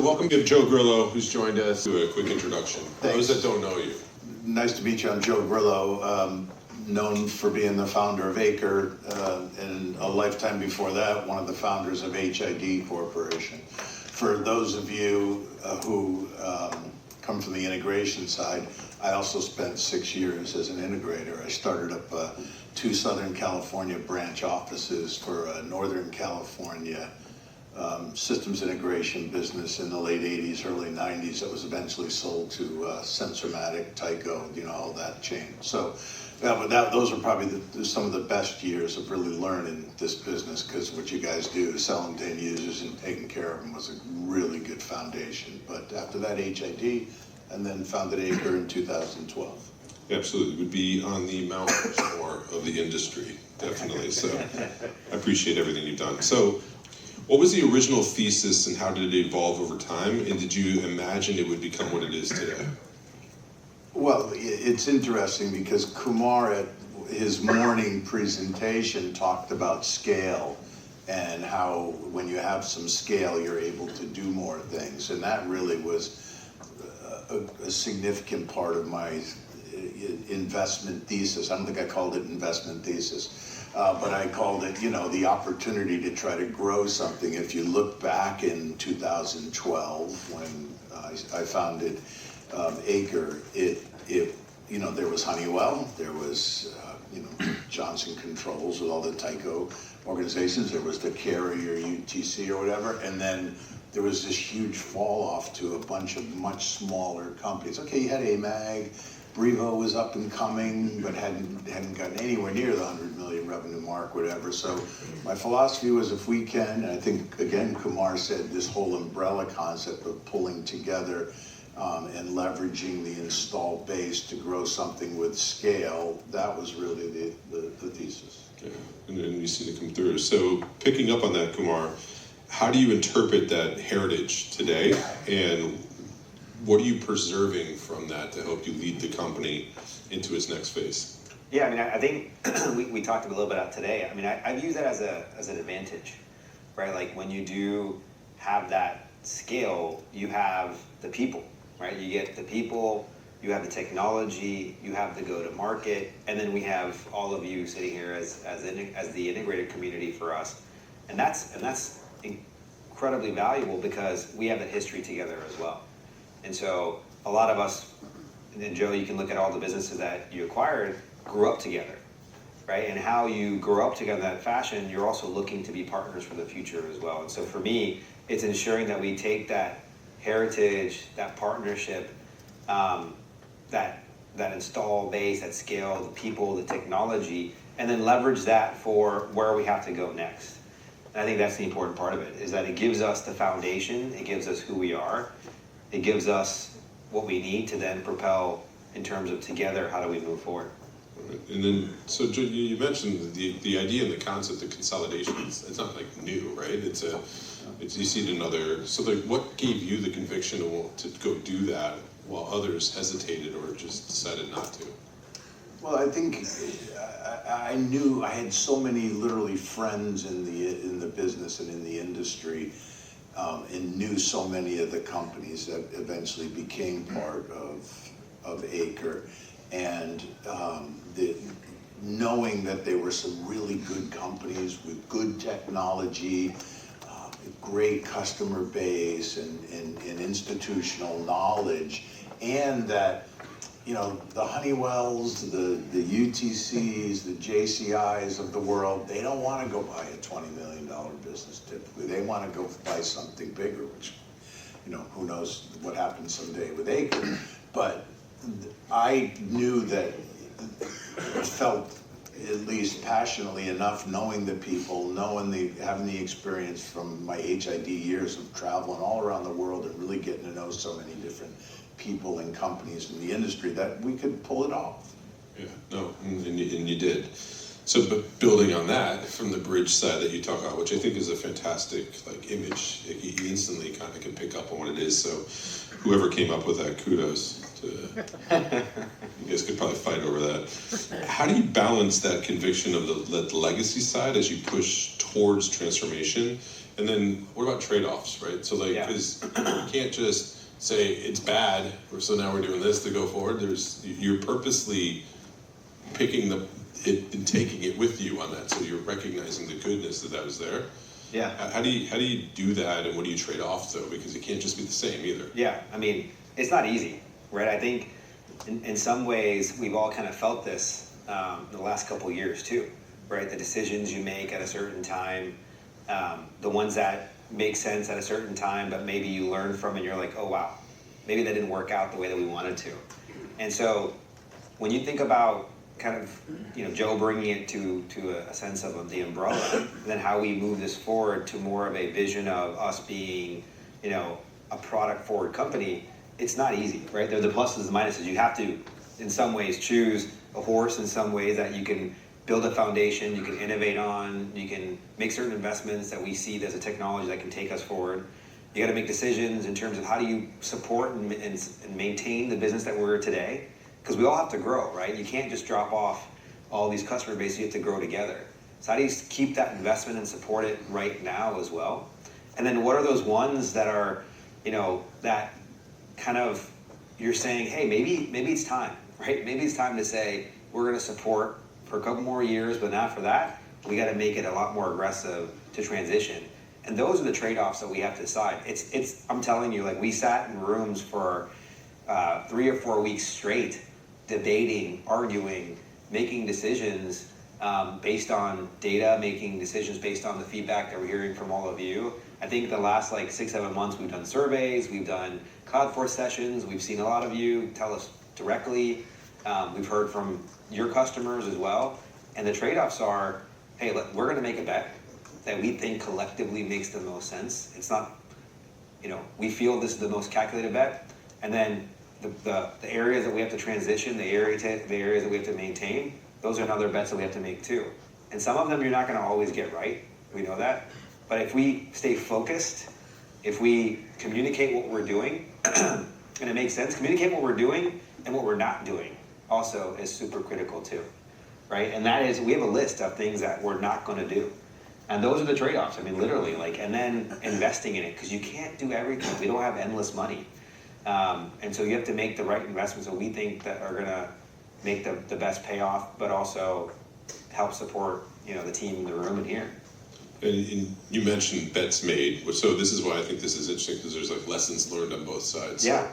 Welcome to Joe Grillo, who's joined us. Do a quick introduction. For those that don't know you. Nice to meet you. I'm Joe Grillo, known for being the founder of Acre, and a lifetime before that, one of the founders of HID Corporation. For those of you who come from the integration side, I also spent 6 years as an integrator. I started up 2 Southern California branch offices for Northern California systems integration business in the late 80s, early 90s that was eventually sold to Sensormatic, Tyco, all that chain. So those are probably some of the best years of really learning this business, because what you guys do, selling to end users and taking care of them, was a really good foundation. But after that, HID, and then founded Acre in 2012. Absolutely, would be on the Mount Rushmore of the industry, definitely. So I appreciate everything you've done. So what was the original thesis and how did it evolve over time? And did you imagine it would become what it is today? Well, it's interesting because Kumar at his morning presentation talked about scale and how when you have some scale, you're able to do more things. And that really was a significant part of my investment thesis. I don't think I called it investment thesis. But I called it, the opportunity to try to grow something. If you look back in 2012, when I founded Acre, there was Honeywell, there was, Johnson Controls with all the Tyco organizations, there was the carrier UTC or whatever, and then there was this huge fall off to a bunch of much smaller companies. Okay, you had AMAG, Brevo was up and coming, but hadn't gotten anywhere near the 100 million revenue mark, whatever. So my philosophy was, if we can, and I think, again, Kumar said this whole umbrella concept of pulling together and leveraging the installed base to grow something with scale, that was really the thesis. Okay. And then we see it come through. So picking up on that, Kumar, how do you interpret that heritage today, and what are you preserving from that to help you lead the company into its next phase? Yeah, I think we talked a little bit about today. I view that as an advantage, right? Like when you do have that scale, you have the people, right? You get the people, you have the technology, you have the go-to-market, and then we have all of you sitting here as the integrated community for us, and that's incredibly valuable because we have that history together as well. And so a lot of us, and then Joe, you can look at all the businesses that you acquired, grew up together, right? And how you grow up together in that fashion, you're also looking to be partners for the future as well. And so for me, it's ensuring that we take that heritage, that partnership, that install base, that scale, the people, the technology, and then leverage that for where we have to go next. And I think that's the important part of it, is that it gives us the foundation, it gives us who we are, it gives us what we need to then propel in terms of together, how do we move forward? Right. And then, so you mentioned the idea and the concept of consolidation. It's not like new, right? It's you see it in other. So like, what gave you the conviction to go do that while others hesitated or just decided not to? Well, I think I knew I had so many literally friends in the business and in the industry. And knew so many of the companies that eventually became part of Acre, and knowing that they were some really good companies with good technology, great customer base, and institutional knowledge, and that the Honeywells, the UTCs, the JCIs of the world, they don't want to go buy a $20 million business typically. They want to go buy something bigger, which, who knows what happens someday with Acre. But I knew that, felt at least passionately enough, knowing the people, having the experience from my HID years of traveling all around the world and really getting to know so many different people and companies in the industry, that we could pull it off. Yeah, no, and you did. So, but building on that, from the bridge side that you talk about, which I think is a fantastic image, you instantly kind of can pick up on what it is. So, whoever came up with that, kudos. You guys could probably fight over that. How do you balance that conviction of the legacy side as you push towards transformation, And then what about trade-offs, right? So like, Yeah. because you can't just say it's bad, so now we're doing this to go forward. You're purposely picking it and taking it with you on that. So you're recognizing the goodness that was there. Yeah. How do you do that, and what do you trade off though? Because it can't just be the same either. Yeah, I mean, it's not easy, right? I think in some ways we've all kind of felt this the last couple of years too, right? The decisions you make at a certain time, the ones that make sense at a certain time, but maybe you learn from and you're like, oh wow, maybe that didn't work out the way that we wanted to. And so when you think about kind of, Joe bringing it to a sense of the umbrella, and then how we move this forward to more of a vision of us being, a product forward company, it's not easy, right? There are the pluses and minuses. You have to, in some ways, choose a horse in some ways that you can build a foundation, you can innovate on, you can make certain investments that we see as a technology that can take us forward. You got to make decisions in terms of how do you support and maintain the business that we're today, because we all have to grow, right? You can't just drop off all these customer bases, you have to grow together. So how do you keep that investment and support it right now as well? And then what are those ones that are, that kind of, you're saying, hey, maybe it's time, right? Maybe it's time to say, we're going to support for a couple more years, but after that, we got to make it a lot more aggressive to transition. And those are the trade-offs that we have to decide. I'm telling you, like, we sat in rooms for 3 or 4 weeks straight, debating, arguing, making decisions based on data, making decisions based on the feedback that we're hearing from all of you. I think the last 6-7 months we've done surveys, we've done Cloudforce sessions, we've seen a lot of you tell us directly, we've heard from your customers as well, and the trade-offs are, hey, look, we're gonna make a bet that we think collectively makes the most sense. It's not, we feel this is the most calculated bet, and then the areas that we have to transition, the areas that we have to maintain, those are another bets that we have to make too. And some of them you're not gonna always get right, we know that, but if we stay focused, if we communicate what we're doing, and it makes sense, communicate what we're doing and what we're not doing also is super critical too, right? And that is, we have a list of things that we're not gonna do. And those are the trade-offs, I mean, literally, and then investing in it, because you can't do everything. We don't have endless money. And so you have to make the right investments that we think that are gonna make the best payoff, but also help support, the team in the room and here. And you mentioned bets made, so this is why I think this is interesting, because there's lessons learned on both sides. Yeah.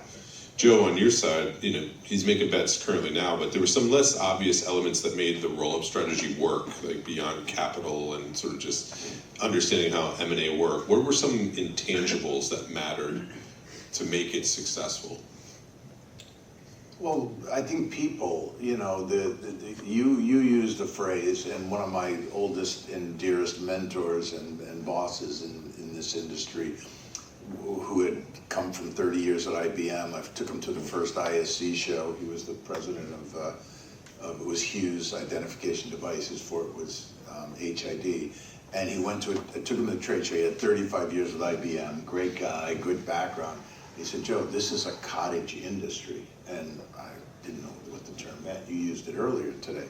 Joe, on your side, he's making bets currently now, but there were some less obvious elements that made the roll-up strategy work, like beyond capital and sort of just understanding how M&A work. What were some intangibles that mattered to make it successful? Well, I think people, you used a phrase, and one of my oldest and dearest mentors and bosses in this industry, who had come from 30 years at IBM. I took him to the first ISC show. He was the president of it was Hughes Identification Devices, for it was HID. And he went to it, I took him to the trade show. He had 35 years with IBM, great guy, good background. He said, Joe, this is a cottage industry. And I didn't know what the term meant. You used it earlier today.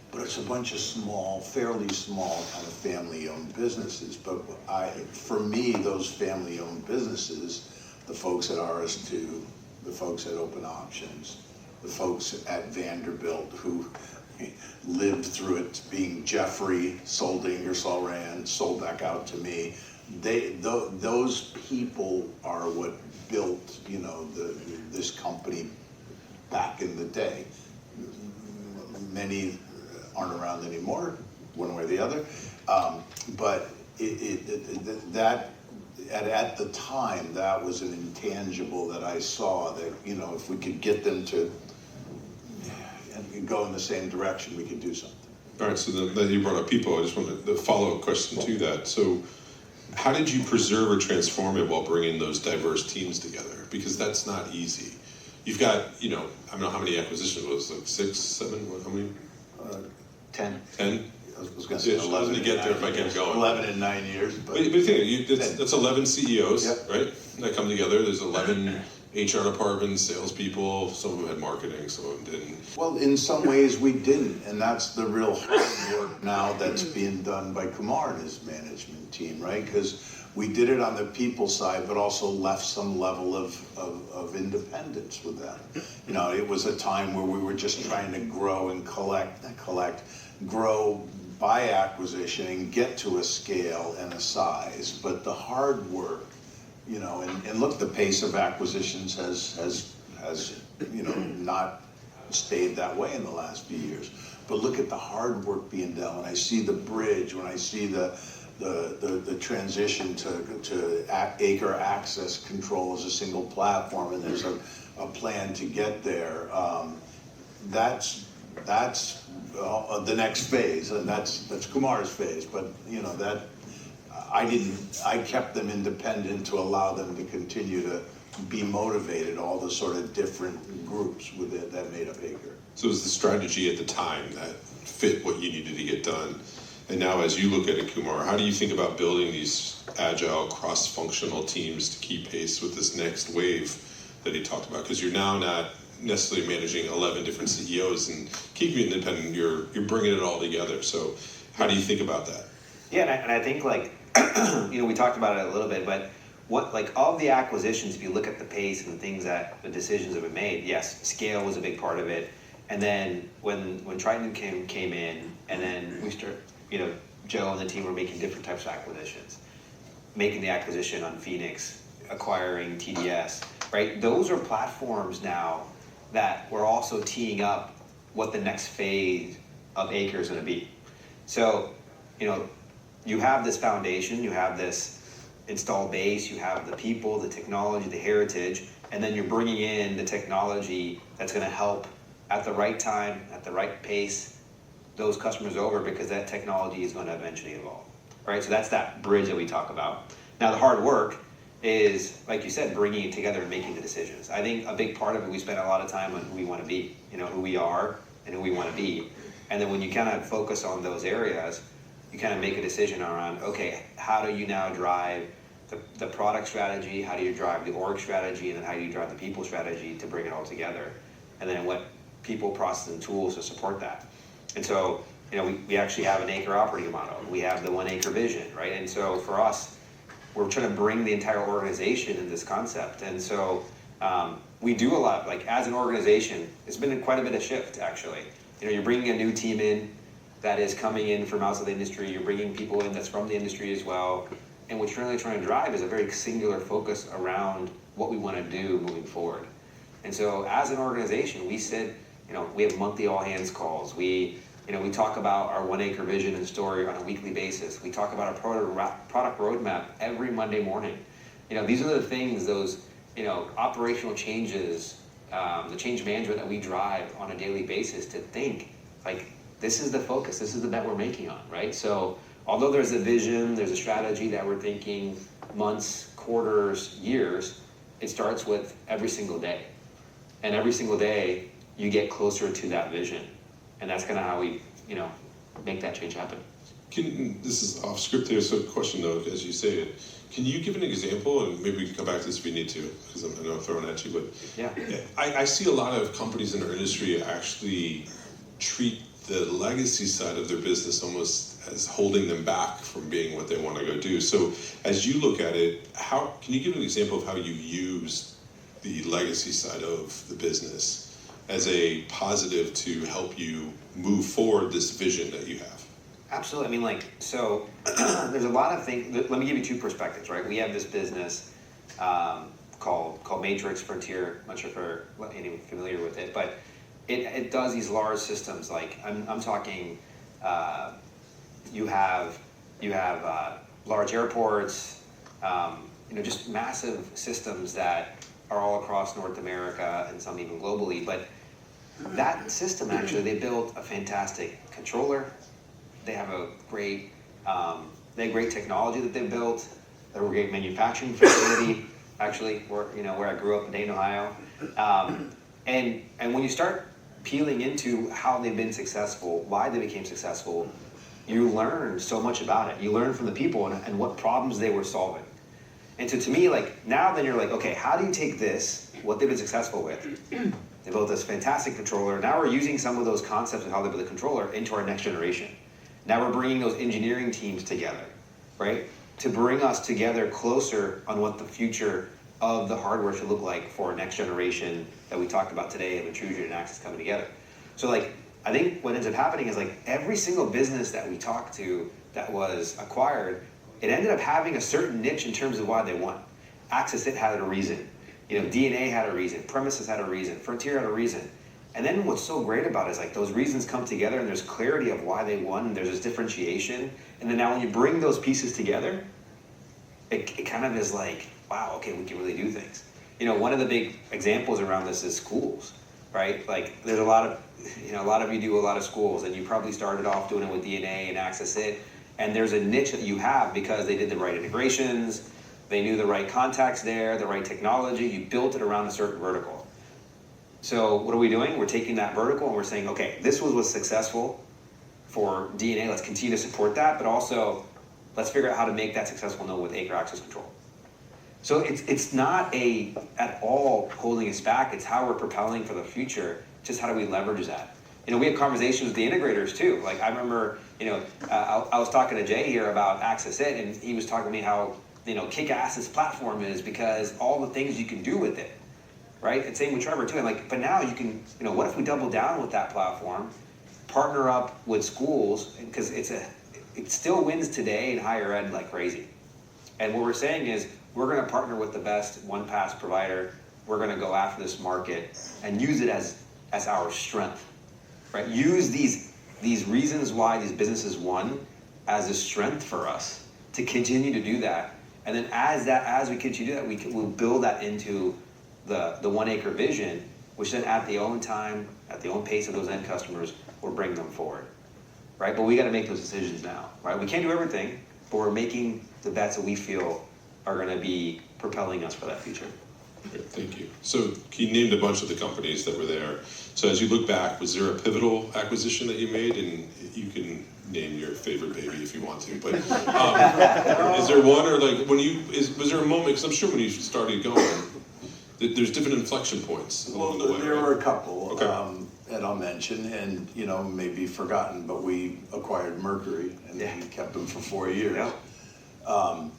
But it's a bunch of small, fairly small kind of family-owned businesses. But for me, those family-owned businesses, the folks at RS2, the folks at Open Options, the folks at Vanderbilt who lived through it, being Jeffrey, sold to Ingersoll Rand, sold back out to me. Those people are what built, this company back in the day. Many aren't around anymore, one way or the other. But at the time, that was an intangible that I saw that, if we could get them to go in the same direction, we could do something. All right, so then you brought up people. I just wanted the follow-up question to that. So how did you preserve or transform it while bringing those diverse teams together? Because that's not easy. You've got, I don't know how many acquisitions it was, 6, 7, how many? 10. 10? I was going to say 11 to get there if I kept going. 11 in 9 years. But think, that's 11 CEOs, Yep. right? That come together. There's 11 HR departments, salespeople. Some of them had marketing, some of them didn't. Well, in some ways we didn't, and that's the real hard work now that's being done by Kumar and his management team, right? Because we did it on the people side, but also left some level of independence with them. You know, it was a time where we were just trying to grow and grow by acquisition and get to a scale and a size. But the hard work, you know, and look, the pace of acquisitions has you know, not stayed that way in the last few years. But look at the hard work being done. When I see the bridge, when I see the transition to Acre access control as a single platform, and there's a plan to get there. That's the next phase, and that's Kumar's phase. But you know that I kept them independent to allow them to continue to be motivated. All the sort of different groups with it that made up Acre. So it was the strategy at the time that fit what you needed to get done. And now as you look at it, Kumar, how do you think about building these agile, cross-functional teams to keep pace with this next wave that he talked about? Because you're now not necessarily managing 11 different CEOs and keeping it independent, you're bringing it all together. So how do you think about that? Yeah, and I think like, you know, we talked about it a little bit, but what, like all the acquisitions, if you look at the pace and the things that the decisions that have been made, yes, scale was a big part of it. And then when Triton came in, and then we start, you know, Joe and the team were making different types of acquisitions, making the acquisition on Phoenix, acquiring TDS, right? Those are platforms now that we're also teeing up what the next phase of Acre is going to be. So, you know, you have this foundation, you have this installed base, you have the people, the technology, the heritage, and then you're bringing in the technology that's going to help at the right time, at the right pace, those customers over, because that technology is going to eventually evolve, right? So that's that bridge that we talk about. Now the hard work is, like you said, bringing it together and making the decisions. I think a big part of it, we spend a lot of time on who we want to be, you know, who we are and who we want to be. And then when you kind of focus on those areas, you kind of make a decision around, okay, how do you now drive the product strategy, how do you drive the org strategy, and then how do you drive the people strategy to bring it all together? And then what people, process, and tools to support that. And so, you know, we actually have an Acre operating model. We have the 1 Acre vision, right? And so for us, we're trying to bring the entire organization in this concept. And so we do a lot, like as an organization, it's been quite a bit of shift actually. You know, you're bringing a new team in that is coming in from outside the industry. You're bringing people in that's from the industry as well. And what you're really trying to drive is a very singular focus around what we want to do moving forward. And so as an organization, we sit, you know, we have monthly all hands calls. We talk about our 1 Acre vision and story on a weekly basis. We talk about our product roadmap every Monday morning. You know, these are the things, those, you know, operational changes, the change management that we drive on a daily basis to think, like, this is the focus, this is the bet we're making on, right? So although there's a vision, there's a strategy that we're thinking months, quarters, years, it starts with every single day. And every single day, you get closer to that vision. And that's kind of how we, you know, make that change happen. This is off script here, so question though, as you say it, can you give an example, and maybe we can come back to this if we need to, because I know I'm throwing at you, but yeah. I see a lot of companies in our industry actually treat the legacy side of their business almost as holding them back from being what they want to go do. So as you look at it, how can you give an example of how you use the legacy side of the business as a positive to help you move forward this vision that you have? Absolutely. I mean, like, so there's a lot of things. Let me give you two perspectives, right? We have this business called Matrix Frontier. I'm not sure if you're anyone familiar with it, but it does these large systems. Like I'm talking, you have large airports, you know, just massive systems that are all across North America and some even globally. But that system, actually, they built a fantastic controller. They have a great, great technology that they built. They have a great manufacturing facility, actually, where I grew up in Dayton, Ohio. And when you start peeling into how they've been successful, why they became successful, you learn so much about it. You learn from the people and what problems they were solving. And so to me, like, now then you're like, okay, how do you take this, what they've been successful with? They built this fantastic controller. Now we're using some of those concepts of how they built the controller into our next generation. Now we're bringing those engineering teams together, right? to bring us together closer on what the future of the hardware should look like for next generation that we talked about today of intrusion and access coming together. So like, I think what ends up happening is like every single business that we talked to that was acquired, it ended up having a certain niche in terms of why they won. Access It had a reason. You know, DNA had a reason. Premises had a reason. Frontier had a reason. And then what's so great about it is like those reasons come together and there's clarity of why they won. And there's this differentiation. And then now when you bring those pieces together, it kind of is like, wow, okay, we can really do things. You know, one of the big examples around this is schools, right? Like there's a lot of you do a lot of schools and you probably started off doing it with DNA and Access It. And there's a niche that you have because they did the right integrations, they knew the right contacts there, the right technology, you built it around a certain vertical. So what are we doing? We're taking that vertical and we're saying, okay, this was successful for DNA, let's continue to support that, but also let's figure out how to make that successful node with Acre access control. So it's not at all holding us back, it's how we're propelling for the future, just how do we leverage that? You know, we have conversations with the integrators too. Like I remember, you know, I was talking to Jay here about Access It and he was talking to me how, you know, kick-ass this platform is because all the things you can do with it, right? And same with Trevor too. And like, but now you can, you know, what if we double down with that platform, partner up with schools, because it still wins today in higher ed like crazy. And what we're saying is we're going to partner with the best one-pass provider. We're going to go after this market and use it as our strength, right? Use these reasons why these businesses won as a strength for us to continue to do that. And then as we continue to do that, we'll build that into the 1 Acre vision, which then at the own time, at the own pace of those end customers, will bring them forward, right? But we got to make those decisions now, right? We can't do everything, but we're making the bets that we feel are going to be propelling us for that future. Great, thank you. So you named a bunch of the companies that were there. So as you look back, was there a pivotal acquisition that you made? And you can name your favorite baby if you want to. But is there one, or like was there a moment? Because I'm sure when you started going, there's different inflection points along the way. There were a couple Okay. that I'll mention, and you know, maybe forgotten, but we acquired Mercury and we kept them for 4 years. Yeah.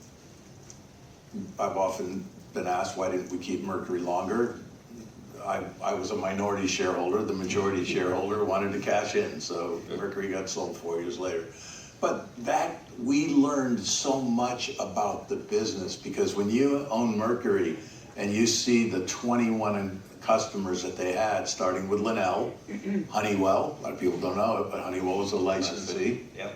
I've often been asked, why didn't we keep Mercury longer? I was a minority shareholder. The majority shareholder wanted to cash in, so Mercury got sold 4 years later. But that, we learned so much about the business, because when you own Mercury and you see the 21 customers that they had, starting with Linnell, Honeywell, a lot of people don't know it, but Honeywell was a licensee. Yep.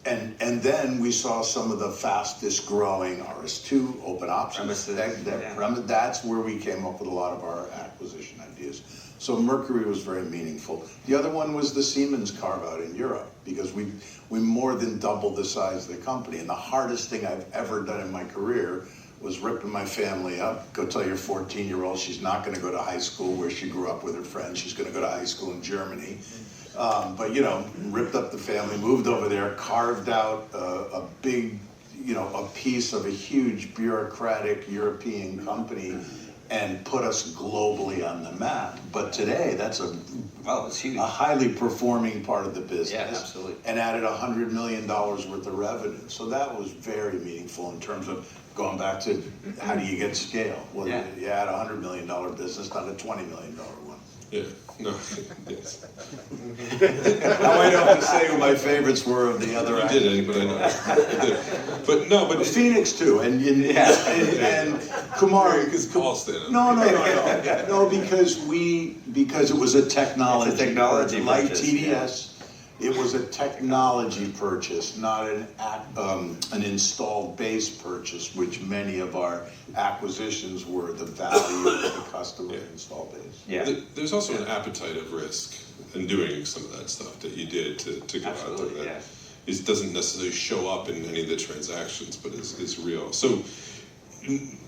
And then we saw some of the fastest growing RS2 open options. Premises, That's where we came up with a lot of our acquisition ideas. So Mercury was very meaningful. The other one was the Siemens carve out in Europe, because we more than doubled the size of the company. And the hardest thing I've ever done in my career was ripping my family up. Go tell your 14-year-old she's not going to go to high school where she grew up with her friends. She's going to go to high school in Germany. But you know, ripped up the family, moved over there, carved out a big, you know, a piece of a huge bureaucratic European company and put us globally on the map. But today, that's it's huge. a highly performing part of the business. Yeah, absolutely. And added $100 million worth of revenue. So that was very meaningful in terms of going back to how do you get scale? Well, you add a $100 million business, not a $20 million one. Yeah, no, yes. Now I don't have to say who my favorites were of the other actors. You did, but I know. I did. But no, but Phoenix too, and Kumar. because Paul's standing. No, because it was a technology. It's a technology like purchase, TDS. It was a technology purchase, not an installed base purchase, which many of our acquisitions were the value of the customer installed base. Yeah. There's also an appetite of risk in doing some of that stuff that you did to go out there. That doesn't necessarily show up in any of the transactions, but is real. So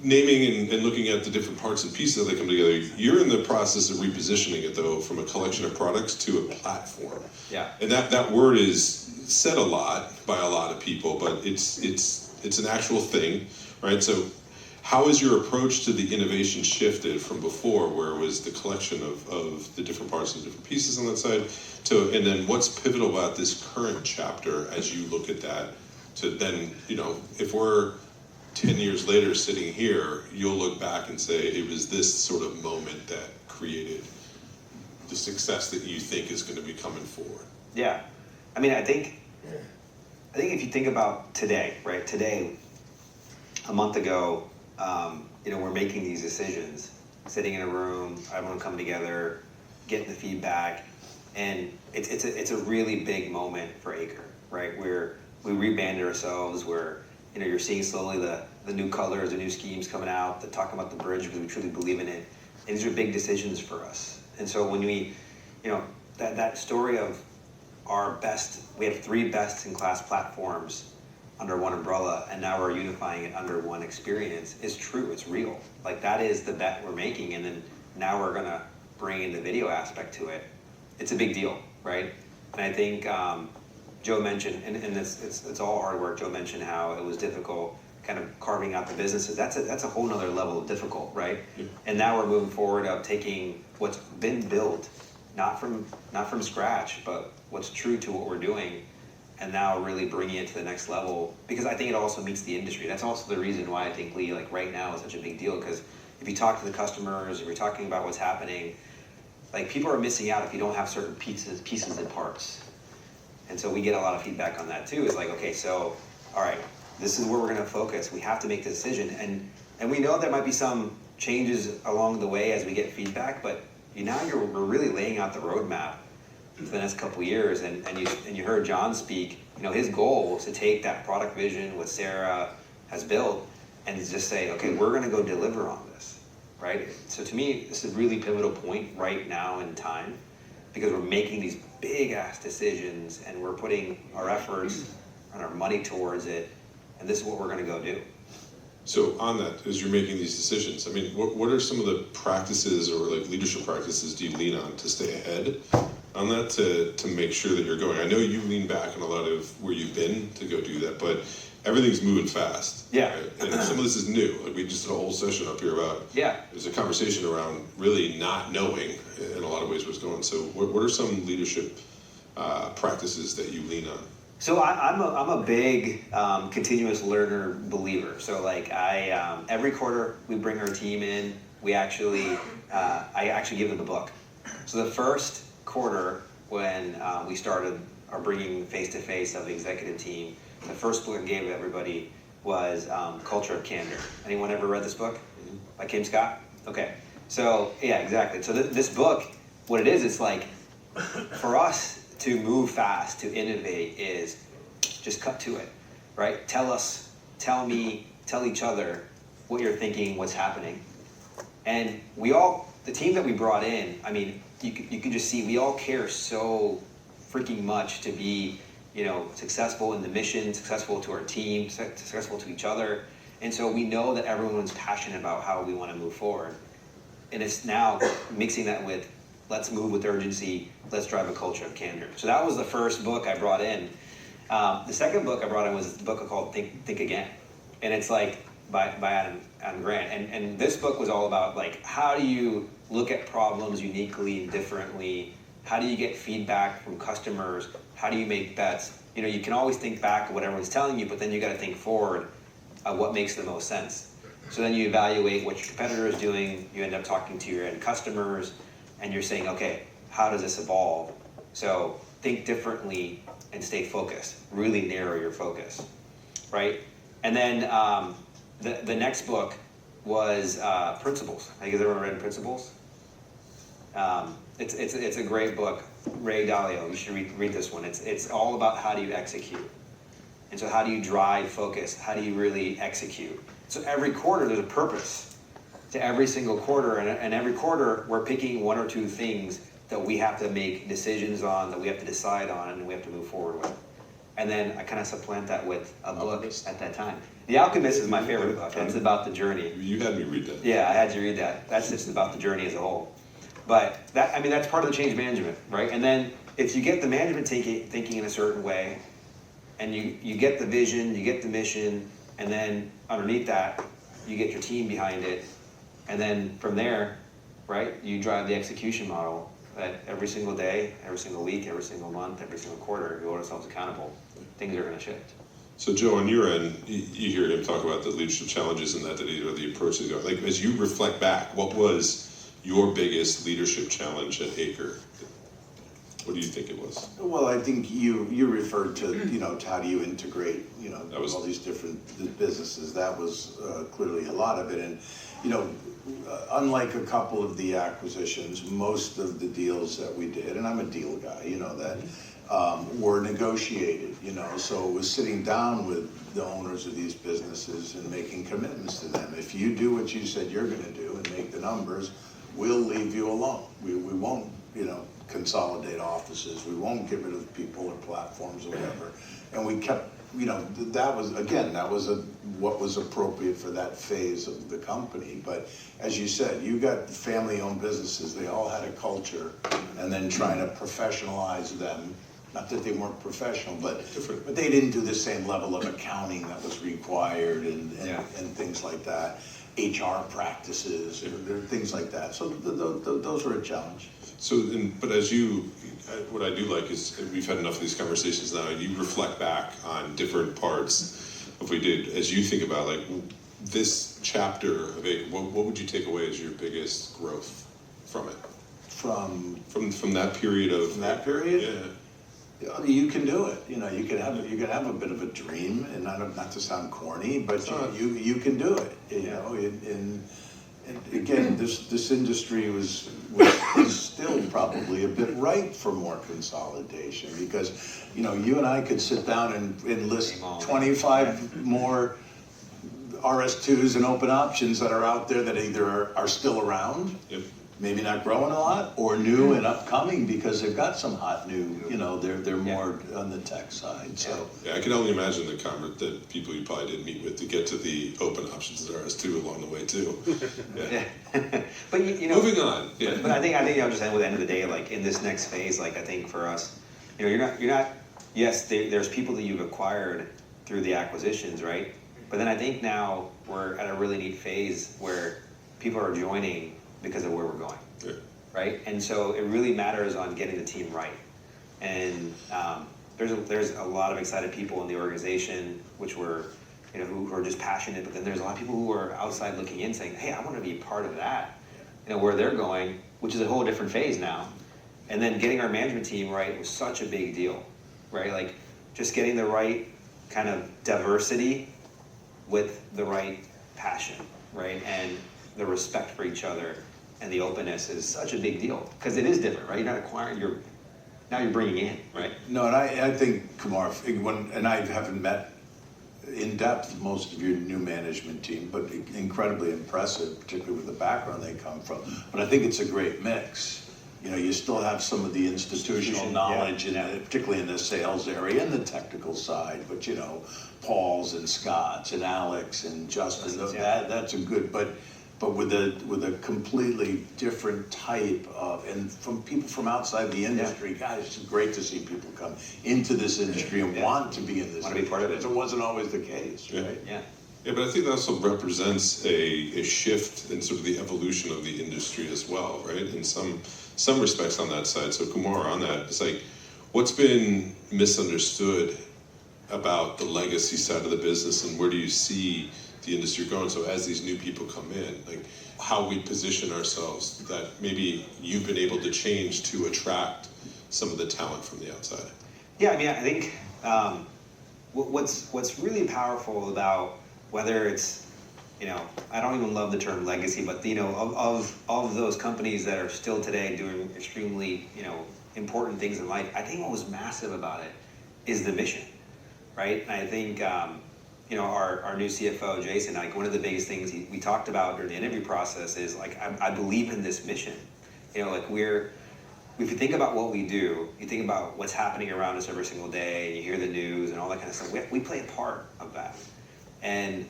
naming and looking at the different parts and pieces that come together, you're in the process of repositioning it though from a collection of products to a platform. Yeah. And that word is said a lot by a lot of people, but it's an actual thing, right? So how has your approach to the innovation shifted from before, where it was the collection of the different parts and different pieces on that side, and then what's pivotal about this current chapter as you look at that to then, if we're 10 years later sitting here, you'll look back and say it was this sort of moment that created the success that you think is going to be coming forward. Yeah. I mean, I think if you think about today, right? Today, a month ago, we're making these decisions, sitting in a room, everyone coming together, getting the feedback, and it's a really big moment for Acre, right? We rebranded ourselves. You're seeing slowly the new colors, the new schemes coming out, the talking about the bridge because we truly believe in it. And these are big decisions for us. And so when we, that story of we have 3 best-in-class platforms under one umbrella, and now we're unifying it under one experience is true. It's real. Like, that is the bet we're making, and then now we're gonna bring in the video aspect to it. It's a big deal, right? And I think Joe mentioned, and it's all hard work. Joe mentioned how it was difficult kind of carving out the businesses. That's a whole nother level of difficult, right? Yeah. And now we're moving forward of taking what's been built, not from scratch, but what's true to what we're doing, and now really bringing it to the next level, because I think it also meets the industry. That's also the reason why I think Lee, like right now, is such a big deal, because if you talk to the customers, if you're talking about what's happening, like, people are missing out if you don't have certain pieces and parts. And so we get a lot of feedback on that too. It's like, okay, so, all right, this is where we're gonna focus. We have to make the decision. And we know there might be some changes along the way as we get feedback, but we're really laying out the roadmap for the next couple of years. And you heard John speak, his goal was to take that product vision, what Sarah has built, and just say, okay, we're gonna go deliver on this, right? So to me, this is a really pivotal point right now in time, because we're making these big ass decisions and we're putting our efforts and our money towards it, and this is what we're gonna go do. So on that, as you're making these decisions, I mean, what are some of the practices or like leadership practices do you lean on to stay ahead on that, to make sure that you're going? I know you lean back on a lot of where you've been to go do that, but everything's moving fast. Yeah. Right? And some of this is new. Like, we just did a whole session up here about, there's a conversation around really not knowing in a lot of ways what's going on. So what are some leadership practices that you lean on? So I'm a big continuous learner believer. So like every quarter we bring our team in. I actually give them the book. So the first quarter when we started our bringing face-to-face of the executive team, the first book I gave everybody was Culture of Candor. Anyone ever read this book? By Kim Scott? Okay. So yeah, exactly. So this book, what it is, it's like, for us to move fast, to innovate, is just cut to it, right? Tell each other what you're thinking, what's happening. And the team that we brought in, I mean, you can just see we all care so freaking much to be, successful in the mission, successful to our team, successful to each other. And so we know that everyone's passionate about how we want to move forward. And it's now mixing that with, let's move with urgency, let's drive a culture of candor. So that was the first book I brought in. The second book I brought in was the book called Think Again. And it's like by Adam Grant. And this book was all about, like, how do you look at problems uniquely and differently? How do you get feedback from customers? How do you make bets? You can always think back at what everyone's telling you, but then you got to think forward at what makes the most sense. So then you evaluate what your competitor is doing. You end up talking to your end customers, and you're saying, okay, how does this evolve? So think differently and stay focused. Really narrow your focus, right? And then the next book was Principles. Have you guys ever read Principles? It's a great book. Ray Dalio, you should read this one. It's all about how do you execute. And so how do you drive focus? How do you really execute? So every quarter there's a purpose to every single quarter, and every quarter we're picking one or two things that we have to make decisions on, that we have to decide on, and we have to move forward with. And then I kind of supplant that with a book at that time. The Alchemist is my favorite book. That's about the journey. You had me read that. Yeah, I had you read that. That's just about the journey as a whole. But that's part of the change management, right? And then if you get the management thinking in a certain way, and you get the vision, you get the mission, and then underneath that, you get your team behind it, and then from there, right, you drive the execution model that every single day, every single week, every single month, every single quarter, we hold ourselves accountable. Things are going to shift. So Joe, on your end, you hear him talk about the leadership challenges and that or the approach they go. Like as you reflect back, what was your biggest leadership challenge at Acre? What do you think it was? Well, I think you referred to, to how do you integrate, That was- all these different businesses. That was clearly a lot of it. And, unlike a couple of the acquisitions, most of the deals that we did, and I'm a deal guy, that were negotiated, so it was sitting down with the owners of these businesses and making commitments to them. If you do what you said you're gonna do and make the numbers, we'll leave you alone. We won't, consolidate offices, we won't get rid of people or platforms or whatever. And we kept, that was what was appropriate for that phase of the company. But as you said, you got family-owned businesses, they all had a culture, and then trying to professionalize them. Not that they weren't professional, but they didn't do the same level of accounting that was required and things like that. HR practices, or things like that. So those were a challenge. So, but what I do like is we've had enough of these conversations now, and you reflect back on different parts of what we did. As you think about like this chapter of Acre, what would you take away as your biggest growth from it? From that period of... From that period? Yeah. You can do it. You can have a bit of a dream, and not to sound corny, but you can do it. And again, this industry was still probably a bit ripe for more consolidation because you and I could sit down and list 25 more RS2s and open options that are out there that either are still around. Yep. Maybe not growing a lot, or new and upcoming because they've got some hot new, they're more on the tech side. So yeah, I can only imagine the people you probably did meet with to get to the open options that RS2 along the way too. Yeah. But moving on. Yeah. But I think I'll just end with the end of the day, like in this next phase, like I think for us, you're not. Yes, there's people that you've acquired through the acquisitions, right? But then I think now we're at a really neat phase where people are joining because of where we're going, right? And so it really matters on getting the team right. And there's a lot of excited people in the organization, which were, who are just passionate. But then there's a lot of people who are outside looking in, saying, "Hey, I want to be a part of that." Where they're going, which is a whole different phase now. And then getting our management team right was such a big deal, right? Like just getting the right kind of diversity with the right passion, right? And the respect for each other and the openness is such a big deal because it is different, right? You're not acquiring, now you're bringing in, right? No, and I think, Kumar, and I haven't met in depth most of your new management team, but incredibly impressive, particularly with the background they come from. But I think it's a great mix. You still have some of the institutional knowledge, particularly in the sales area and the technical side, but Paul's and Scott's and Alex and Justin, that's a good, but with a completely different type of, and from people from outside the industry, guys, it's great to see people come into this industry and want to be in this. Want to be part of it. It wasn't always the case, right? Yeah. Yeah, but I think that also represents a shift in sort of the evolution of the industry as well, right? In some respects on that side. So Kumar, on that, it's like, what's been misunderstood about the legacy side of the business, and where do you see the industry going? So as these new people come in, like how we position ourselves, that maybe you've been able to change to attract some of the talent from the outside. Yeah, I mean, I think what's really powerful about whether it's, I don't even love the term legacy, but of those companies that are still today doing extremely, important things in life, I think what was massive about it is the mission, right? And I think, our new CFO, Jason, like one of the biggest things we talked about during the interview process is like, I believe in this mission. Like if you think about what we do, you think about what's happening around us every single day, you hear the news and all that kind of stuff. We play a part of that. And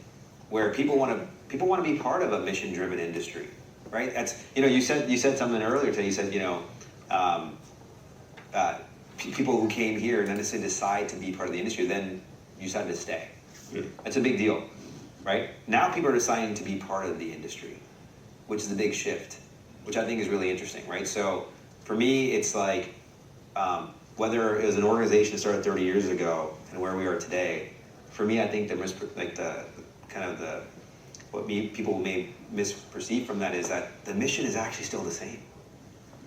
where people want to be part of a mission-driven industry, right? That's, you said something earlier today. You said, people who came here and then they decide to be part of the industry, then you decided to stay. Yeah. That's a big deal, right? Now people are deciding to be part of the industry, which is a big shift, which I think is really interesting, right? So for me, it's like whether it was an organization that started 30 years ago and where we are today, for me, I think what people may misperceive from that is that the mission is actually still the same,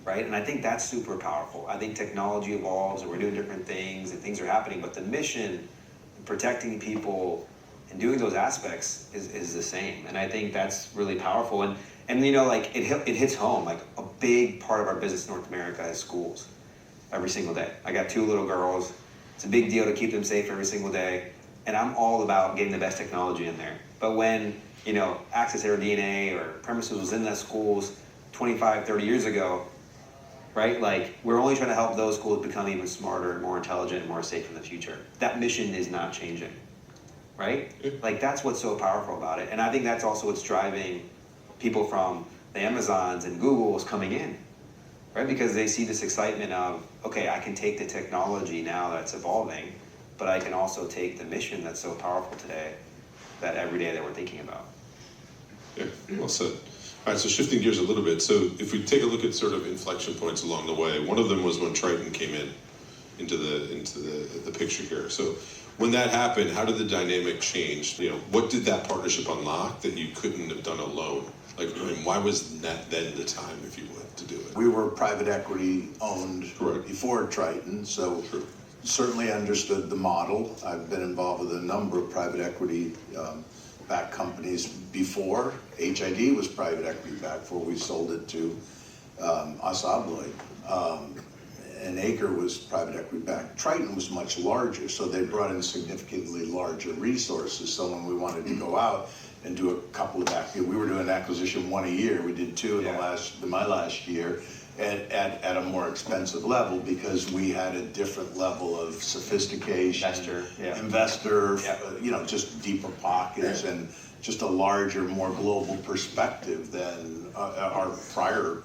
right? And I think that's super powerful. I think technology evolves and we're doing different things and things are happening, but the mission, protecting people and doing those aspects is the same. And I think that's really powerful. And you know, like it hits home. Like a big part of our business in North America is schools every single day. I got 2 little girls. It's a big deal to keep them safe every single day. And I'm all about getting the best technology in there. But when, you know, access or DNA or premises was in the schools 25, 30 years ago, right? Like, we're only trying to help those schools become even smarter and more intelligent and more safe in the future. That mission is not changing, right? Like, that's what's so powerful about it. And I think that's also what's driving people from the Amazons and Googles coming in, right? Because they see this excitement of, okay, I can take the technology now that's evolving, but I can also take the mission that's so powerful today, that every day that we're thinking about. Yeah, well said. All right, so shifting gears a little bit. So if we take a look at sort of inflection points along the way, one of them was when Triton came into the picture here. So when that happened, how did the dynamic change? You know, what did that partnership unlock that you couldn't have done alone? Like, and why was that then the time, if you would, to do it? We were private equity owned Correct. before Triton, so Sure. certainly understood the model. I've been involved with a number of private equity backed companies before. HID was private equity backed before we sold it to Assa Abloy. And Acre was private equity backed. Triton was much larger, so they brought in significantly larger resources. So when we wanted to go out and do a couple of we were doing acquisition 1 a year. We did 2 in my last year. At a more expensive level because we had a different level of sophistication, investor, you know, just deeper pockets and just a larger, more global perspective than our prior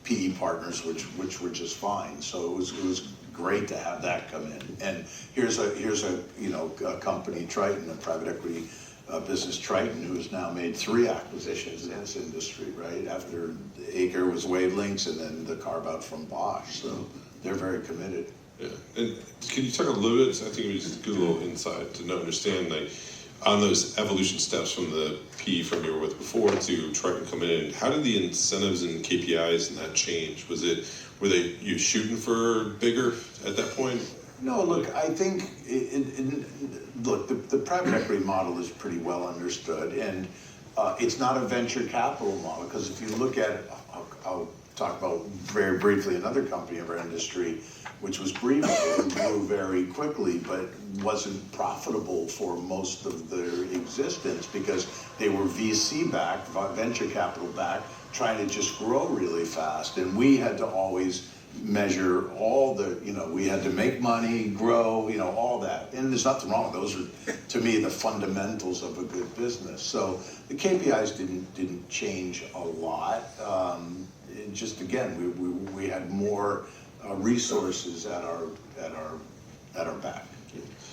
PE partners, which were just fine. So it was great to have that come in. And here's a you know, a company, Triton, a private equity business, Triton, who has now made 3 acquisitions in this industry, right? After Acre was Wavelengths and then the carve out from Bosch. So they're very committed. Yeah, and can you talk a little bit, I think we just get a little insight to understand, like, on those evolution steps from the PE firm you were with before to Triton coming in, how did the incentives and KPIs and that change? Were you shooting for bigger at that point? No, look, I think, the private equity model is pretty well understood, and it's not a venture capital model, because if you look at it, I'll talk about very briefly another company of our industry, which was Grillo, who grew very quickly, but wasn't profitable for most of their existence because they were VC backed, venture capital backed, trying to just grow really fast, and we had to always measure all the, you know, we had to make money, grow, you know, all that. And there's nothing wrong with those. Are, to me, the fundamentals of a good business. So the KPIs didn't change a lot. It just, again, we had more resources at our back.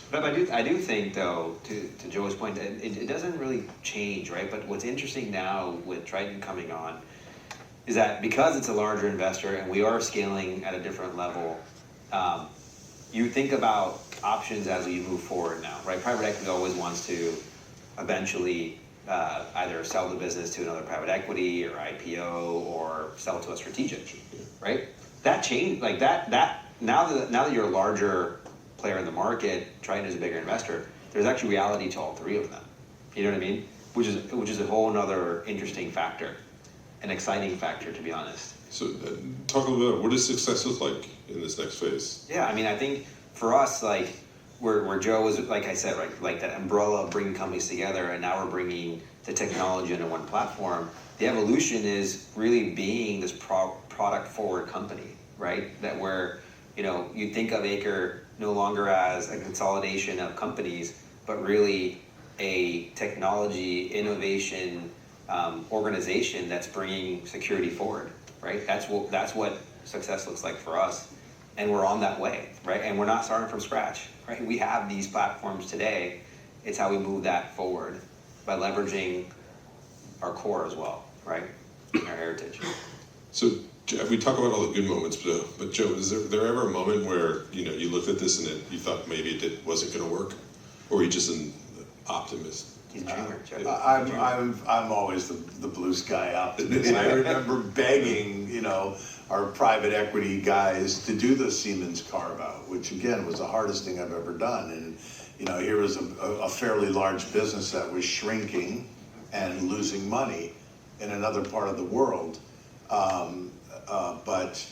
But I do think, though, to Joe's point, it doesn't really change, right? But what's interesting now with Triton coming on is that because it's a larger investor and we are scaling at a different level, you think about options as you move forward now, right? Private equity always wants to eventually either sell the business to another private equity or IPO or sell to a strategic, right? That changed, like that now that you're a larger player in the market, Triton is a bigger investor, there's actually reality to all 3 of them. You know what I mean? Which is a whole nother interesting factor. An exciting factor, to be honest. So talk a little bit about what does success look like in this next phase? Yeah, I mean, I think for us, like where Joe was, like I said, right, like that umbrella of bringing companies together, and now we're bringing the technology into one platform. The evolution is really being this product forward company, right? That where, you know, you think of Acre no longer as a consolidation of companies, but really a technology innovation organization that's bringing security forward, right? That's what success looks like for us, and we're on that way, right? And we're not starting from scratch, right? We have these platforms today. It's how we move that forward by leveraging our core as well, right? Our heritage. So we talk about all the good moments, but Joe, is there ever a moment where, you know, you looked at this and you thought maybe it wasn't going to work? or are you just an optimist? He's a dreamer, Joe. I'm always the blue sky optimist. I remember begging, our private equity guys to do the Siemens carve out, which again was the hardest thing I've ever done. And here was a fairly large business that was shrinking and losing money in another part of the world. But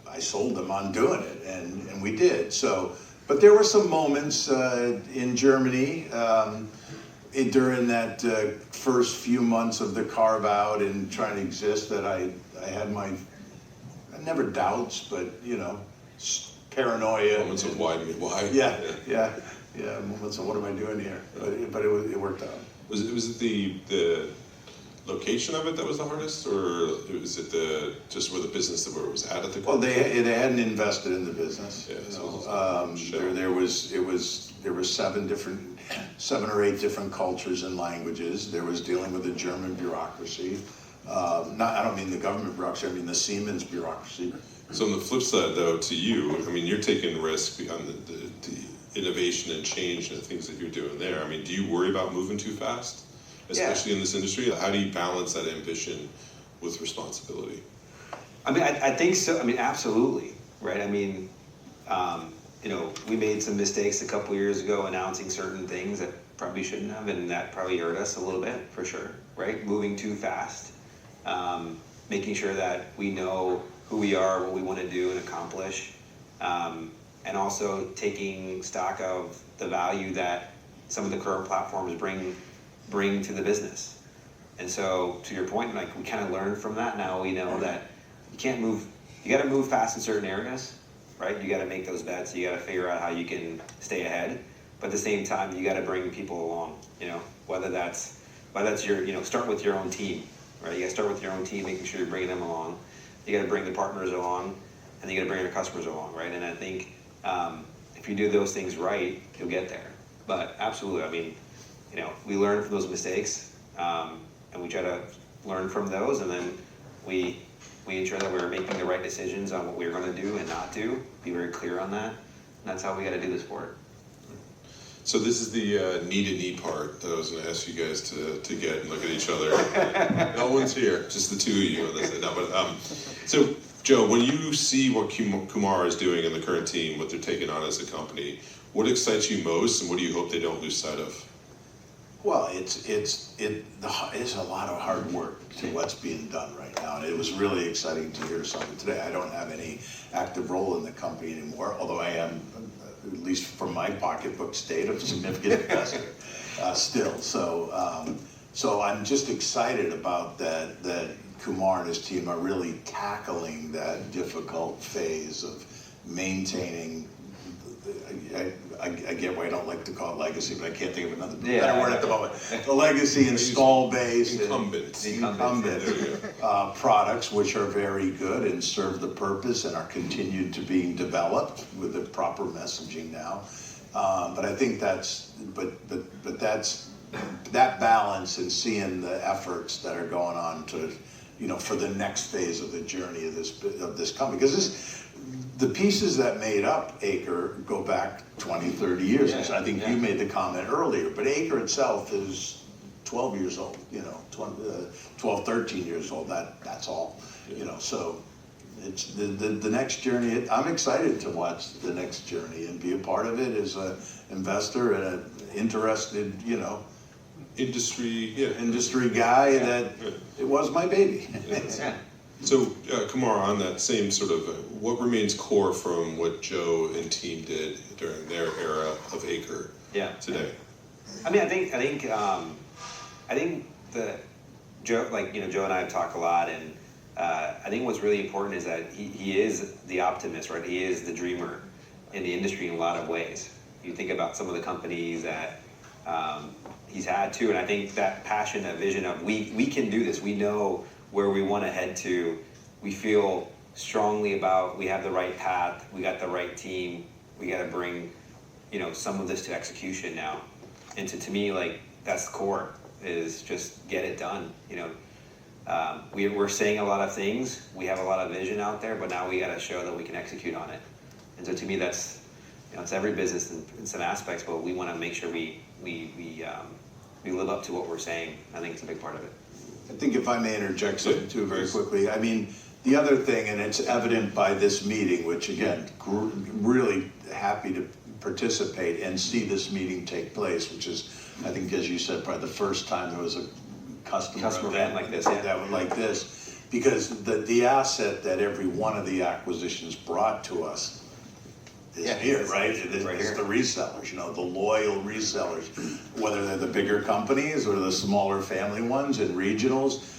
I sold them on doing it, and we did. So, but there were some moments in Germany during that first few months of the carve out and trying to exist that I had my never doubts, but paranoia. Moments of why? Yeah. Moments of what am I doing here? But it worked out. Was it the location of it that was the hardest, or was it just where the business where it was at the? Well, they hadn't invested in the business. Yeah, there were 7 or 8 different cultures and languages. There was dealing with the German bureaucracy. I don't mean the government bureaucracy. I mean the Siemens bureaucracy. So on the flip side, though, to you, I mean, you're taking risk on the innovation and change and the things that you're doing there. I mean, do you worry about moving too fast, especially in this industry? How do you balance that ambition with responsibility? I mean, I think so. I mean, absolutely, right? I mean, we made some mistakes a couple years ago announcing certain things that probably shouldn't have, and that probably hurt us a little bit, for sure, right? Moving too fast, making sure that we know who we are, what we want to do and accomplish, and also taking stock of the value that some of the current platforms bring to the business. And so, to your point, like, we kind of learned from that. Now we know that you got to move fast in certain areas, right? You got to make those bets. You got to figure out how you can stay ahead. But at the same time, you got to bring people along, whether that's your, start with your own team, right? You got to start with your own team, making sure you're bringing them along. You got to bring the partners along, and you got to bring your customers along, right? And I think if you do those things right, you'll get there. But absolutely, I mean, we learn from those mistakes, and we try to learn from those, and then we ensure that we're making the right decisions on what we're going to do and not do. Be very clear on that. And that's how we got to do this sport. So this is the knee-to-knee part that I was going to ask you guys to get and look at each other. No one's here, just the two of you. No, but, so, Joe, when you see what Kumar is doing in the current team, what they're taking on as a company, what excites you most, and what do you hope they don't lose sight of? Well, it's a lot of hard work to what's being done right now, and it was really exciting to hear something today. I don't have any active role in the company anymore, although I am, at least from my pocketbook state, a significant investor still. So I'm just excited about that Kumar and his team are really tackling that difficult phase of maintaining. I get why I don't like to call it legacy, but I can't think of another better word at the moment. The legacy install base, incumbent products, which are very good and serve the purpose and are continued to being developed with the proper messaging now. But I think that's that balance and seeing the efforts that are going on to, for the next phase of the journey of this company, because the pieces that made up Acre go back 20, 30 years. I think you made the comment earlier, but Acre itself is 12 years old, 12, 13 years old, that's all, so it's the next journey. I'm excited to watch the next journey and be a part of it as an investor and an interested, industry guy that it was my baby. So, Kumar, on that same sort of, what remains core from what Joe and team did during their era of Acre today? I mean, I think the Joe, Joe and I have talked a lot, and I think what's really important is that he is the optimist, right? He is the dreamer in the industry in a lot of ways. You think about some of the companies that he's had too, and I think that passion, that vision of we can do this. We know where we want to head to. We feel strongly about we have the right path, we got the right team, we got to bring some of this to execution now. And to me, like, that's the core, is just get it done. We're saying a lot of things, we have a lot of vision out there, but now we got to show that we can execute on it. And so to me, that's it's every business in some aspects, but we want to make sure we live up to what we're saying. I think it's a big part of it. I think if I may interject something too very quickly, I mean, the other thing, and it's evident by this meeting, which again, really happy to participate and see this meeting take place, which is, I think, as you said, probably the first time there was a customer event like this, yeah. that was like this, because the asset that every one of the acquisitions brought to us is here, right? It's the resellers, the loyal resellers, whether they're the bigger companies or the smaller family ones and regionals.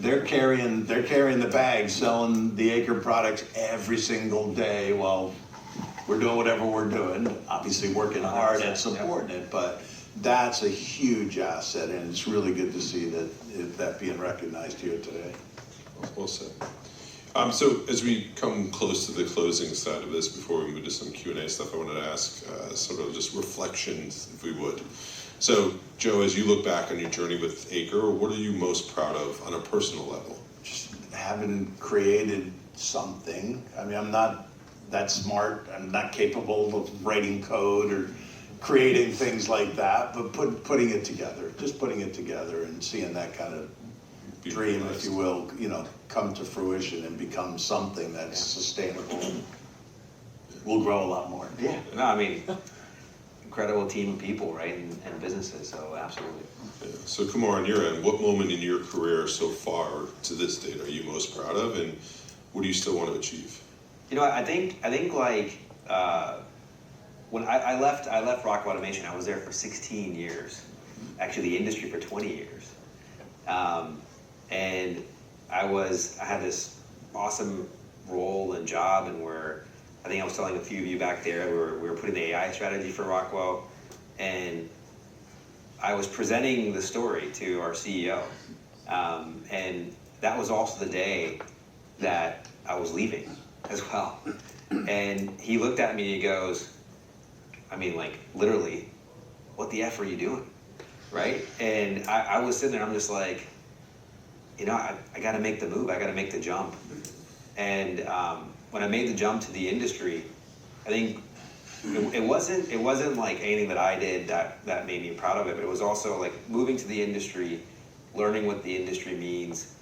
They're carrying the bag, selling the Acre products every single day while we're doing whatever we're doing, obviously working hard at supporting it, but that's a huge asset, and it's really good to see that being recognized here today. Well said. So as we come close to the closing side of this, before we move to some Q&A stuff, I wanted to ask sort of just reflections, if we would. So, Joe, as you look back on your journey with Acre, what are you most proud of on a personal level? Just having created something. I mean, I'm not that smart. I'm not capable of writing code or creating things like that, but putting it together, and seeing that kind of dream, if you will, come to fruition and become something that's sustainable. We'll grow a lot more. Yeah. No, I mean, incredible team of people, right, and businesses, so absolutely. Yeah. So Kumar, on your end, what moment in your career so far to this date are you most proud of, and what do you still want to achieve? I think like when I left Rockwell Automation, I was there for 16 years, actually the industry for 20 years, and I had this awesome role and job, and I think I was telling a few of you back there, we were putting the AI strategy for Rockwell, and I was presenting the story to our CEO, and that was also the day that I was leaving as well. And he looked at me and he goes, I mean, like, literally, what the F are you doing, right? And I was sitting there, I'm just like, I got to make the move, I got to make the jump. And when I made the jump to the industry, I think it wasn't like anything that I did that made me proud of it, but it was also like moving to the industry, learning what the industry means.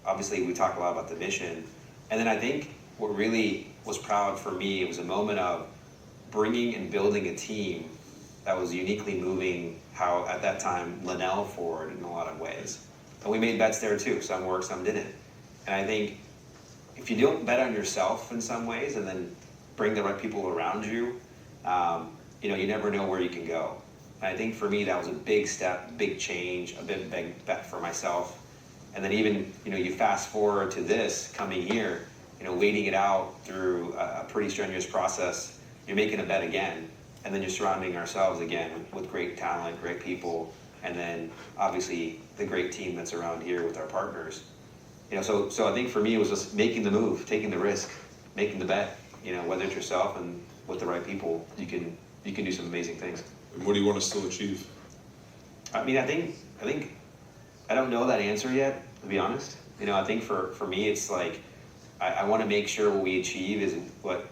Obviously, we talk a lot about the mission. And then I think what really was proud for me, it was a moment of bringing and building a team that was uniquely moving how, at that time, Linnell forward in a lot of ways. And we made bets there too. Some worked, some didn't. And I think if you don't bet on yourself in some ways and then bring the right people around you, you never know where you can go. And I think for me, that was a big step, big change, a big bet for myself. And then even, you fast forward to this coming here, waiting it out through a pretty strenuous process, you're making a bet again. And then you're surrounding ourselves again with great talent, great people, and then obviously the great team that's around here with our partners. So I think for me, it was just making the move, taking the risk, making the bet, whether it's yourself and with the right people, you can do some amazing things. And what do you want to still achieve? I mean, I think I don't know that answer yet, to be honest. I think for me, it's like, I want to make sure what we achieve is what,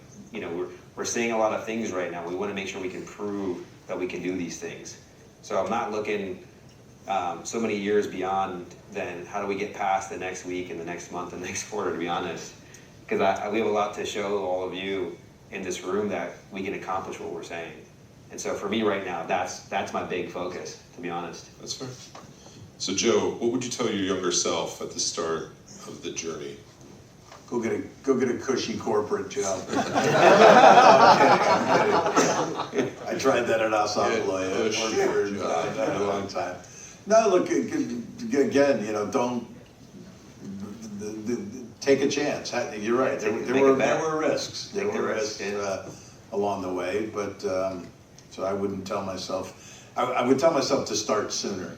we're seeing a lot of things right now. We want to make sure we can prove that we can do these things. So I'm not looking so many years beyond then how do we get past the next week and the next month and the next quarter, to be honest. Because we have a lot to show all of you in this room that we can accomplish what we're saying. And so for me right now, that's my big focus, to be honest. That's fair. So Joe, what would you tell your younger self at the start of the journey? Go get a cushy corporate job. I'm kidding. I tried that at Asapaloy. I worked for a long time. No, look, again, don't take a chance. You're right. There were risks. There were risks along the way, but so I wouldn't tell myself. I would tell myself to start sooner.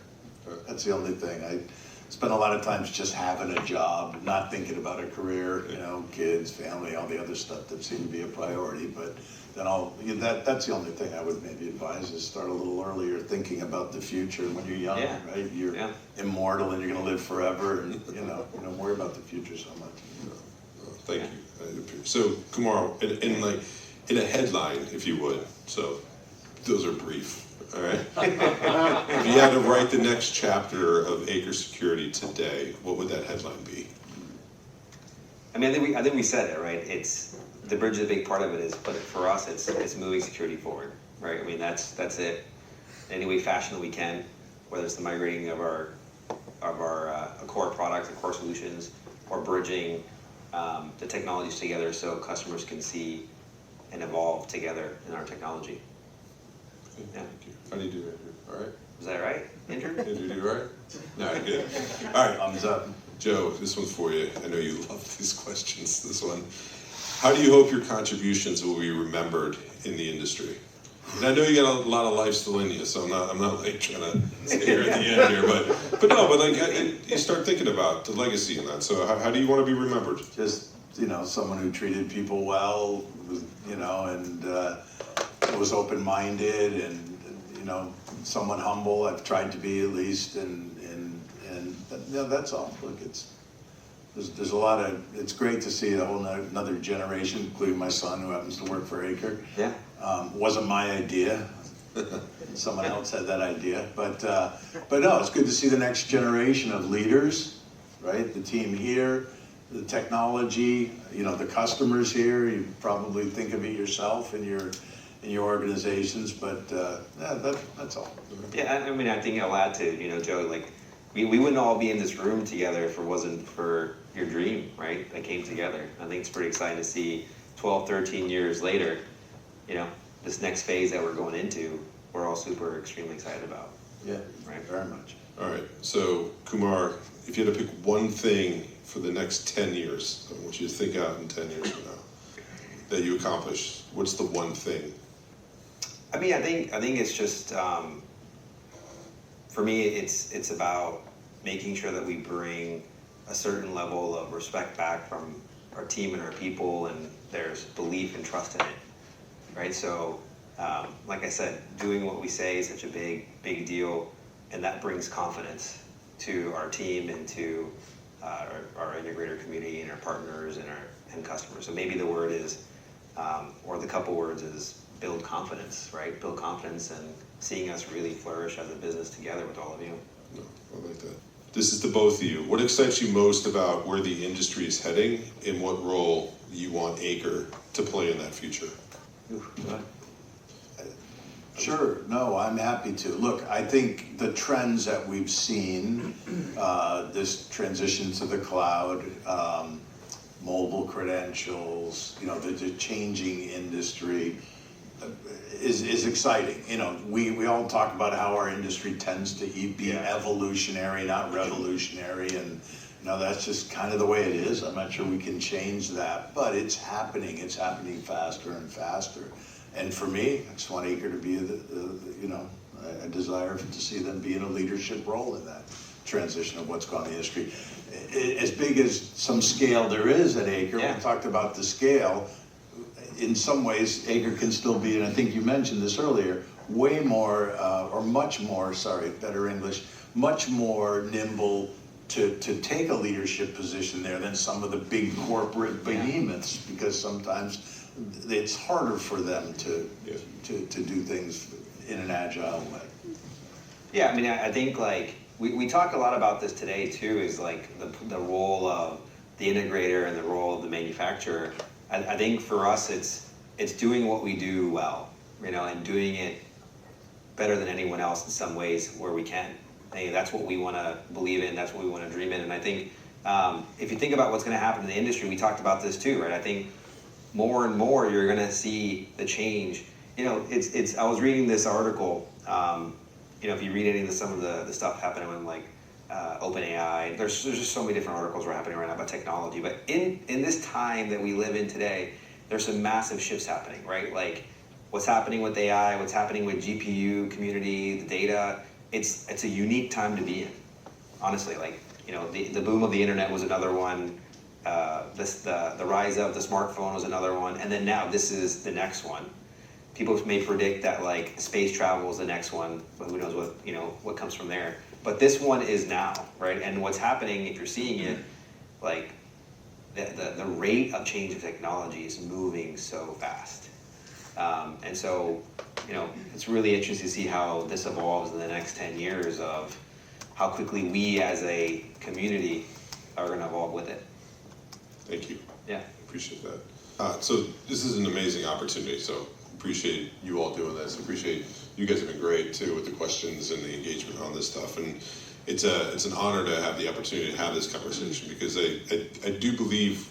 That's the only thing. I spent a lot of times just having a job, not thinking about a career, kids, family, all the other stuff that seemed to be a priority. But then that's the only thing I would maybe advise is start a little earlier thinking about the future when you're young, right? You're immortal and you're going to live forever, and you don't worry about the future so much. Thank you. So Kumar, and like in a headline, if you would. So those are brief. All right. If you had to write the next chapter of Acre Security today, what would that headline be? I mean, I think we said it, right? It's the bridge is a big part of it, but for us, it's moving security forward, right? I mean, that's it. In any way, fashion that we can, whether it's the migrating of our core products, the core solutions, or bridging the technologies together so customers can see and evolve together in our technology. Yeah. Thank you. How do you do, Andrew? All right. Is that right, Andrew? Andrew, do you all right? No, you're good. All right. Thumbs up. Joe, this one's for you. I know you love these questions. This one. How do you hope your contributions will be remembered in the industry? And I know you got a lot of life still in you, so I'm not like trying to sit here at the end here, but like you start thinking about the legacy in that. So how do you want to be remembered? Just, someone who treated people well, and was open-minded, and someone humble. I've tried to be at least, and that's all. Look, there's a lot of. It's great to see a whole another generation, including my son, who happens to work for Acre. Yeah. Wasn't my idea. Someone else had that idea, but no, it's good to see the next generation of leaders, right? The team here, the technology, the customers here. You probably think of it yourself in your organizations, but that's all. Yeah, I mean, I think I'll add to, Joe, like, we wouldn't all be in this room together if it wasn't for your dream, right, that came together. I think it's pretty exciting to see 12, 13 years later, this next phase that we're going into, we're all super extremely excited about. Yeah, right? Very much. All right. So, Kumar, if you had to pick one thing for the next 10 years, I want you to think out in 10 years from now, that you accomplished, what's the one thing? I mean, I think it's just, for me, it's about making sure that we bring a certain level of respect back from our team and our people, and there's belief and trust in it, right? So, like I said, doing what we say is such a big deal, and that brings confidence to our team and to our integrator community and our partners and our end customers. So maybe the word is, or the couple words is build confidence, right? Build confidence and seeing us really flourish as a business together with all of you. No, I like that. This is to both of you. What excites you most about where the industry is heading, and what role you want Acre to play in that future? Sure. No, I'm happy to. Look, I think the trends that we've seen, this transition to the cloud, mobile credentials, the changing industry is exciting. We all talk about how our industry tends to be evolutionary, not revolutionary, and that's just kind of the way it is. I'm not sure we can change that, but it's happening. It's happening faster and faster. And for me, I just want Acre to be I desire to see them be in a leadership role in that transition of what's going on in the industry. As big as some scale there is at Acre, we talked about the scale. In some ways, Acre can still be, and I think you mentioned this earlier, way more, or much more, better English, much more nimble to take a leadership position there than some of the big corporate behemoths, because sometimes it's harder for them to do things in an agile way. Yeah, I mean, I think like we talk a lot about this today too, is like the role of the integrator and the role of the manufacturer. I think for us it's doing what we do well, and doing it better than anyone else in some ways where we can. That's what we want to believe in. That's what we want to dream in. And I think if you think about what's going to happen in the industry, we talked about this too, right? I think more and more you're going to see the change. It's. I was reading this article. If you read any of some of the stuff happening with like OpenAI, there's just so many different articles are happening right now about technology. But in this time that we live in today, there's some massive shifts happening, right? Like what's happening with AI, what's happening with GPU community, the data. It's a unique time to be in, honestly. Like the boom of the internet was another one. The rise of the smartphone was another one, and then now this is the next one. People may predict that like space travel is the next one, but who knows what comes from there. But this one is now, right? And what's happening, if you're seeing it, like the rate of change of technology is moving so fast. And so, it's really interesting to see how this evolves in the next 10 years of how quickly we as a community are going to evolve with it. Thank you. Yeah. Appreciate that. So this is an amazing opportunity. So appreciate you all doing this. Appreciate you guys have been great too with the questions and the engagement on this stuff. And it's an honor to have the opportunity to have this conversation because I do believe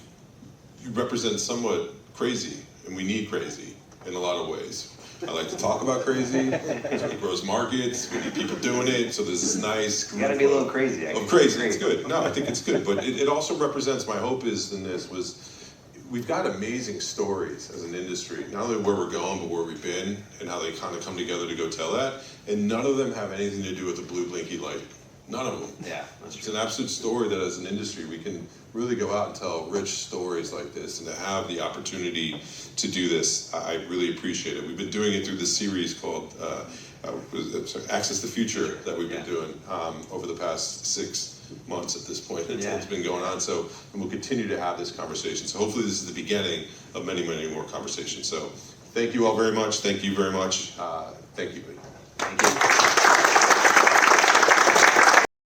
you represent somewhat crazy, and we need crazy in a lot of ways. I like to talk about crazy. It grows markets. We need people doing it. So there's this nice. You got to be a little crazy. Of crazy. It's good. No, I think it's good. But it also represents my hope is in this was we've got amazing stories as an industry. Not only where we're going, but where we've been and how they kind of come together to go tell that. And none of them have anything to do with the blue blinky light. None of them. Yeah, that's It's true. an absolute story that as an industry we can really go out and tell rich stories like this, and to have the opportunity to do this, I really appreciate it. We've been doing it through this series called Access the Future that we've been doing over the past 6 months at this point. It's been going on, so and we'll continue to have this conversation. So hopefully this is the beginning of many, many more conversations. So thank you all very much. Thank you very much. Thank you.